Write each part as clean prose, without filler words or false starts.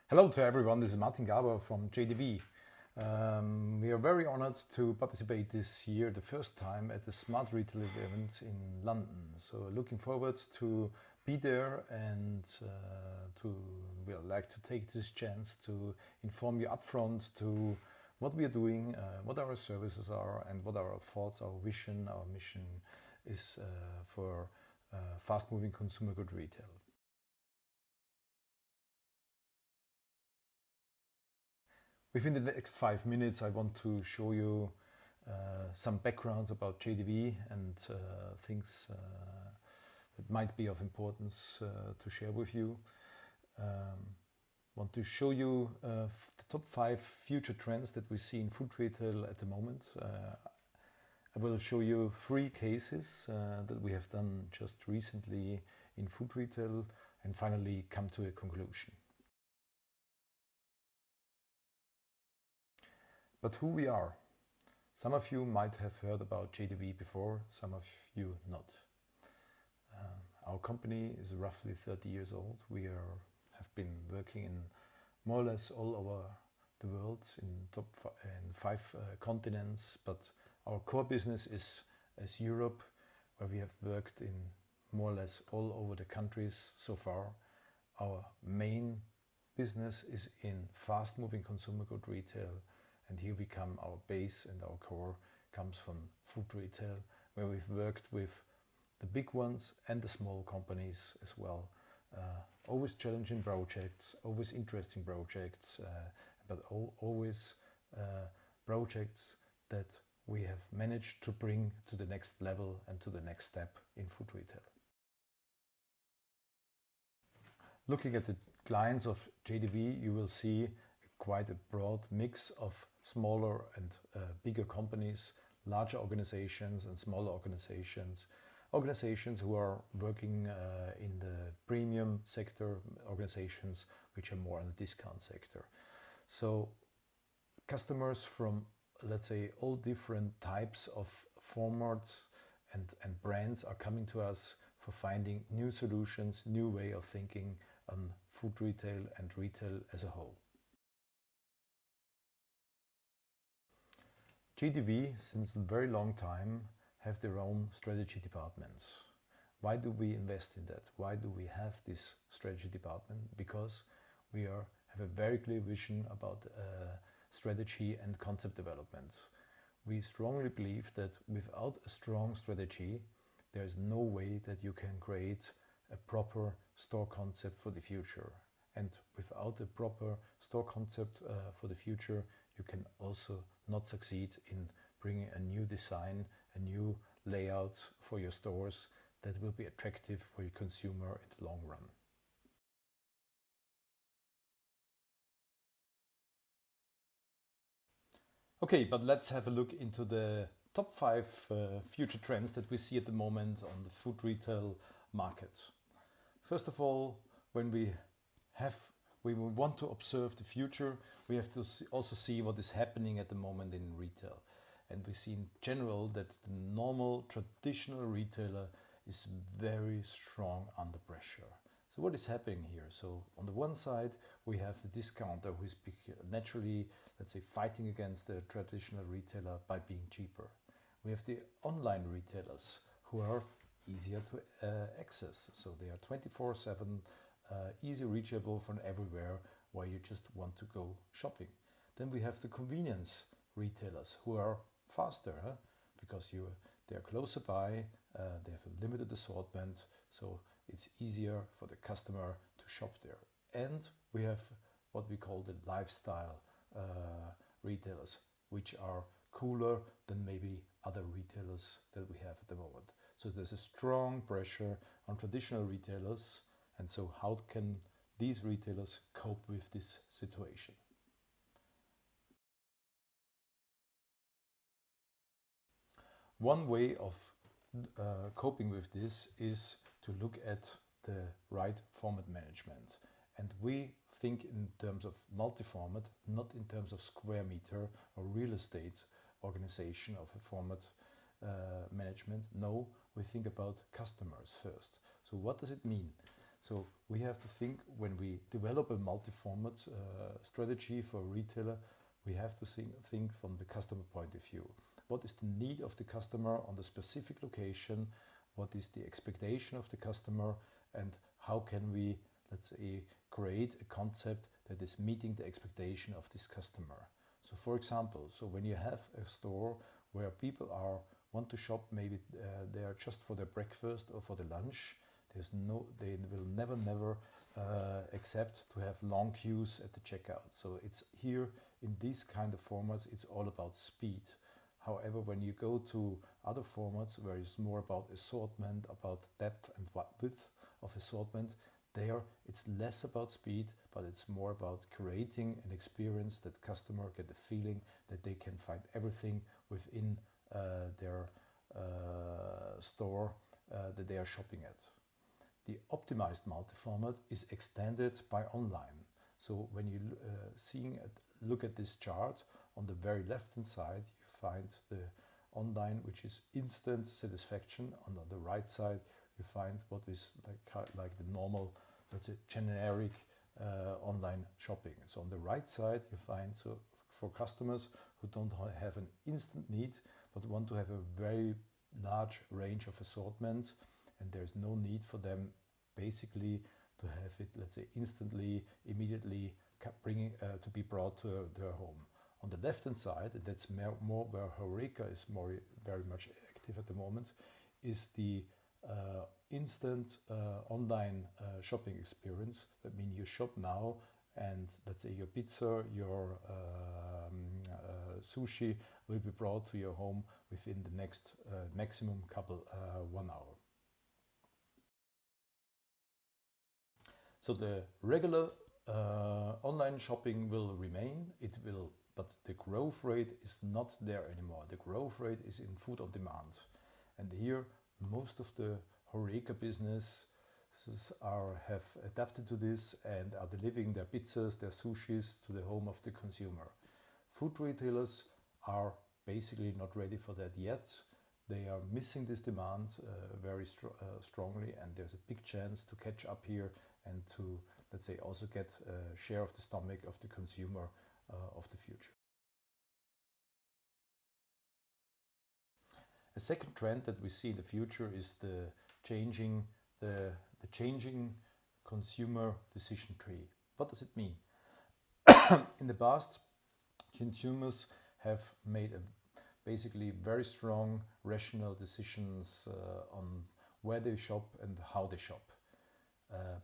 Hello to everyone, this is Martin Gaber from JDV. We are very honored to participate this year, the first time, at the Smart Retail event in London. So looking forward to be there and we'd like to take this chance to inform you upfront to what we are doing, what our services are and what our thoughts, our vision, our mission is for fast-moving consumer good retail. Within the next 5 minutes, I want to show you some backgrounds about JDV and things that might be of importance to share with you. Want to show you the top 5 future trends that we see in food retail at the moment. I will show you 3 cases that we have done just recently in food retail and finally come to a conclusion. But who we are. Some of you might have heard about JDV before, some of you not. Our company is roughly 30 years old. We have been working in more or less all over the world in 5 continents, but our core business is Europe, where we have worked in more or less all over the countries so far. Our main business is in fast-moving consumer good retail, and here we come, our base and our core comes from food retail, where we've worked with the big ones and the small companies as well. Always challenging projects, always interesting projects, but always projects that we have managed to bring to the next level and to the next step in food retail. Looking at the clients of JDV, you will see quite a broad mix of smaller and bigger companies, larger organizations and smaller organizations who are working in the premium sector, organizations which are more in the discount sector. So customers from, let's say, all different types of formats and brands are coming to us for finding new solutions, new way of thinking on food retail and retail as a whole. JDV, since a very long time, have their own strategy departments. Why do we invest in that? Why do we have this strategy department? Because we have a very clear vision about strategy and concept development. We strongly believe that without a strong strategy, there is no way that you can create a proper store concept for the future. And without a proper store concept for the future, you can also not succeed in bringing a new design, a new layout for your stores that will be attractive for your consumer in the long run. Okay, but let's have a look into the top 5 future trends that we see at the moment on the food retail market. First of all, when we want to observe the future, we have to also see what is happening at the moment in retail. And we see in general that the normal traditional retailer is very strong under pressure. So what is happening here? So on the one side, we have the discounter who is naturally, let's say, fighting against the traditional retailer by being cheaper. We have the online retailers who are easier to access. So they are 24/7, easy reachable from everywhere where you just want to go shopping. Then we have the convenience retailers who are faster because they are closer by, they have a limited assortment, so it's easier for the customer to shop there. And we have what we call the lifestyle retailers, which are cooler than maybe other retailers that we have at the moment. So there's a strong pressure on traditional retailers. And so how can these retailers cope with this situation? One way of coping with this is to look at the right format management. And we think in terms of multi-format, not in terms of square meter or real estate organization of a format management. No, we think about customers first. So what does it mean? So we have to think, when we develop a multi-format strategy for a retailer, we have to think from the customer point of view. What is the need of the customer on the specific location? What is the expectation of the customer? And how can we, let's say, create a concept that is meeting the expectation of this customer? So for example, so when you have a store where people want to shop, maybe they are just for their breakfast or for the lunch, they will never accept to have long queues at the checkout. So it's here in these kind of formats, it's all about speed. However, when you go to other formats where it's more about assortment, about depth and width of assortment, there it's less about speed, but it's more about creating an experience that customer get the feeling that they can find everything within their store that they are shopping at. The optimized multi-format is extended by online. So when you look at this chart, on the very left hand side you find the online, which is instant satisfaction, and on the right side you find what is like the normal, let's say, generic online shopping. So on the right side you find, so for customers who don't have an instant need but want to have a very large range of assortment, and there's no need for them basically to have it, let's say, instantly, immediately to be brought to their home. On the left hand side, and that's more where HoReCa is very much active at the moment, is the instant online shopping experience. That means you shop now, and let's say your pizza, your sushi will be brought to your home within the next maximum 1 hour. So the regular online shopping will remain. But the growth rate is not there anymore. The growth rate is in food on demand, and here most of the HoReCa businesses have adapted to this and are delivering their pizzas, their sushis to the home of the consumer. Food retailers are basically not ready for that yet. They are missing this demand very strongly, and there's a big chance to catch up here and to, let's say, also get a share of the stomach of the consumer of the future. A second trend that we see in the future is the changing consumer decision tree. What does it mean? In the past, consumers have made basically very strong rational decisions on where they shop and how they shop.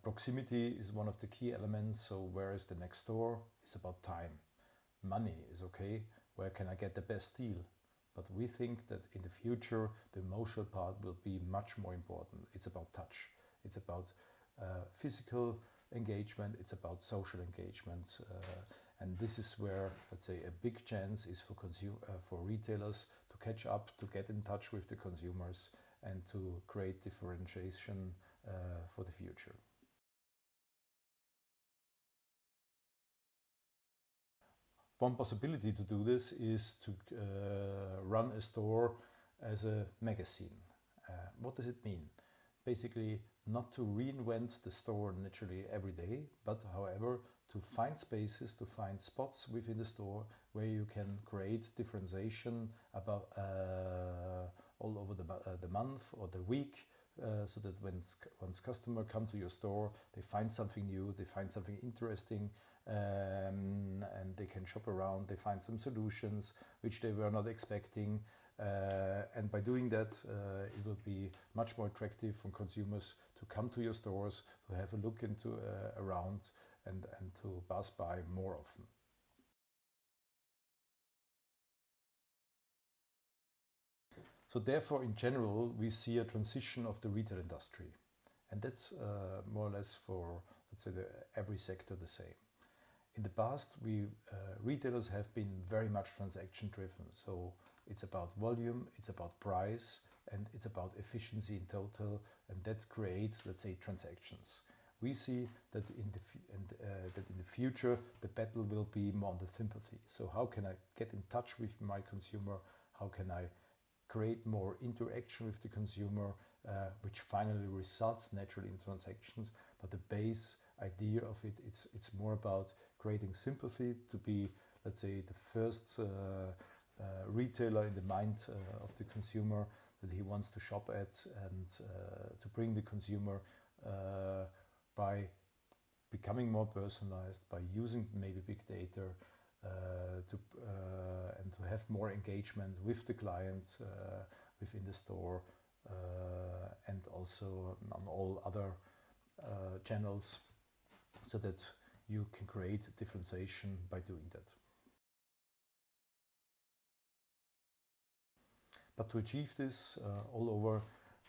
Proximity is one of the key elements. So where is the next store? It's about time. Money is okay. Where can I get the best deal? But we think that in the future, the emotional part will be much more important. It's about touch. It's about physical engagement. It's about social engagement. And this is where, let's say, a big chance is for retailers to catch up, to get in touch with the consumers, and to create differentiation for the future. One possibility to do this is to run a store as a magazine. What does it mean? Basically, not to reinvent the store naturally every day, but however, to find spaces, to find spots within the store where you can create differentiation about all over the month or the week, so that once customers come to your store, they find something new, they find something interesting, and they can shop around, they find some solutions which they were not expecting, and by doing that it will be much more attractive for consumers to come to your stores, to have a look into around, and to pass by more often. So therefore, in general, we see a transition of the retail industry, and that's more or less for, let's say, every sector the same. In the past, retailers have been very much transaction driven. So it's about volume, it's about price, and it's about efficiency in total, and that creates, let's say, transactions. We see that in the future, the battle will be more on the sympathy. So how can I get in touch with my consumer? How can I create more interaction with the consumer? which finally results naturally in transactions. But the base idea of it, it's more about creating sympathy, to be, let's say, the first retailer in the mind of the consumer that he wants to shop at, and to bring the consumer by becoming more personalized, by using maybe big data, and to have more engagement with the clients within the store, and also on all other channels, so that you can create differentiation by doing that. But to achieve this all over,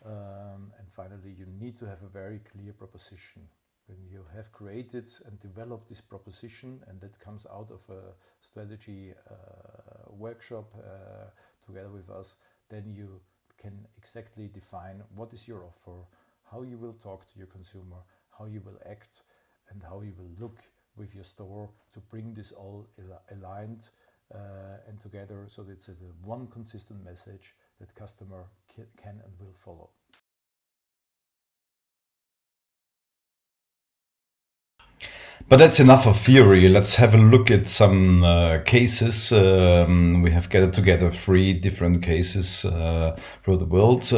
and finally, you need to have a very clear proposition. When you have created and developed this proposition, and that comes out of a strategy workshop together with us, then you can exactly define what is your offer, how you will talk to your consumer, how you will act, and how you will look with your store to bring this all aligned and together, so that it's a one consistent message that customer can and will follow. But that's enough of theory. Let's have a look at some cases. We have gathered together 3 different cases throughout the world.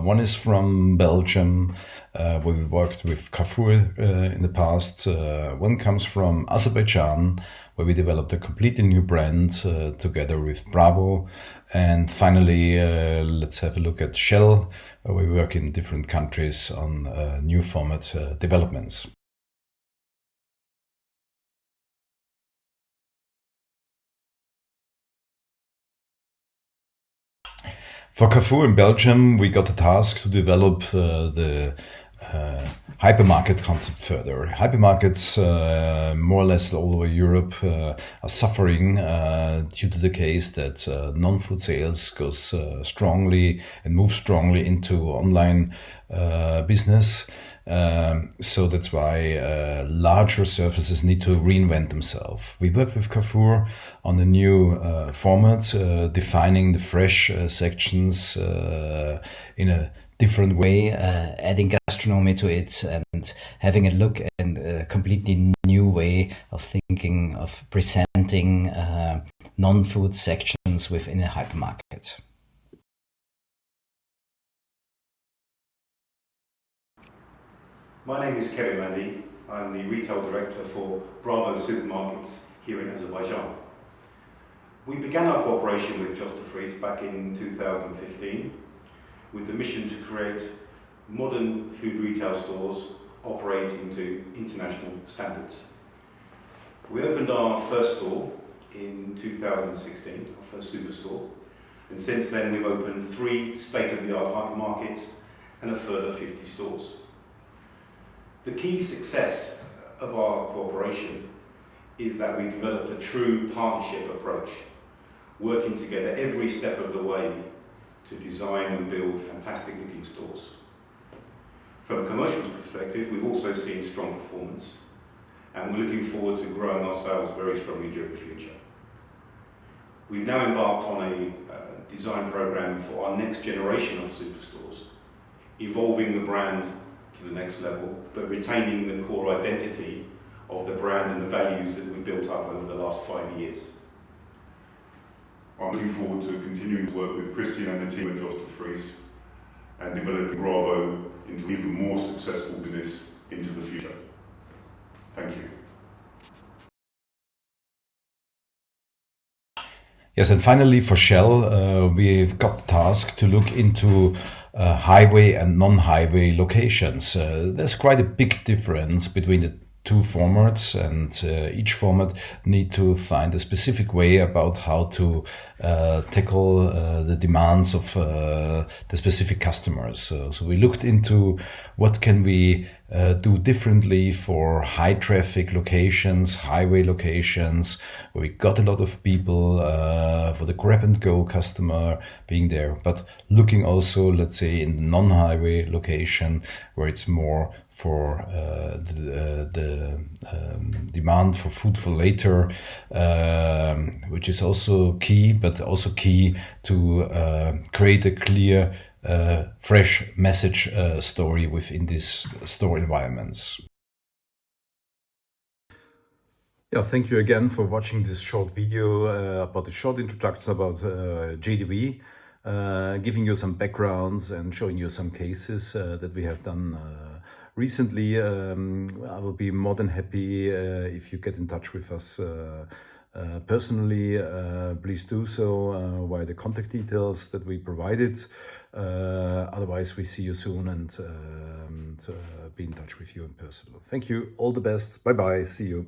One is from Belgium, where we worked with Carrefour in the past. One comes from Azerbaijan, where we developed a completely new brand together with Bravo. And finally, let's have a look at Shell, where we work in different countries on new format developments. For Carrefour in Belgium, we got the task to develop the hypermarket concept further. Hypermarkets, more or less all over Europe, are suffering due to the case that non-food sales goes strongly and moves strongly into online business. So that's why larger services need to reinvent themselves. We work with Carrefour on a new format, defining the fresh sections in a different way, adding gastronomy to it and having a look and a completely new way of thinking, of presenting non-food sections within a hypermarket. My name is Kevin Mandy. I'm the retail director for Bravo Supermarkets here in Azerbaijan. We began our cooperation with Just to Freeze back in 2015 with the mission to create modern food retail stores operating to international standards. We opened our first store in 2016, our first superstore, and since then we've opened 3 state-of-the-art hypermarkets and a further 50 stores. The key success of our cooperation is that we've developed a true partnership approach, working together every step of the way to design and build fantastic looking stores. From a commercial perspective, we've also seen strong performance, and we're looking forward to growing our sales very strongly during the future. We've now embarked on a design program for our next generation of superstores, evolving the brand to the next level, but retaining the core identity of the brand and the values that we've built up over the last 5 years. I'm looking forward to continuing to work with Christian and the team at Just to Freeze and developing Bravo into even more successful business into the future. Thank you. Yes, and finally for Shell, we've got the task to look into highway and non-highway locations. There's quite a big difference between the 2 formats, and each format need to find a specific way about how to tackle the demands of the specific customers. So we looked into what can we do differently for high traffic locations, highway locations, where we got a lot of people, for the grab and go customer being there, but looking also, let's say, in the non-highway location where it's more for the demand for food for later, which is also key, but also key to create a clear fresh message story within these store environments. Yeah, thank you again for watching this short video about a short introduction about JDV, giving you some backgrounds and showing you some cases that we have done recently. I will be more than happy if you get in touch with us personally. Please do so via the contact details that we provided. Otherwise, we see you soon and be in touch with you in person. Thank you. All the best. Bye bye. See you.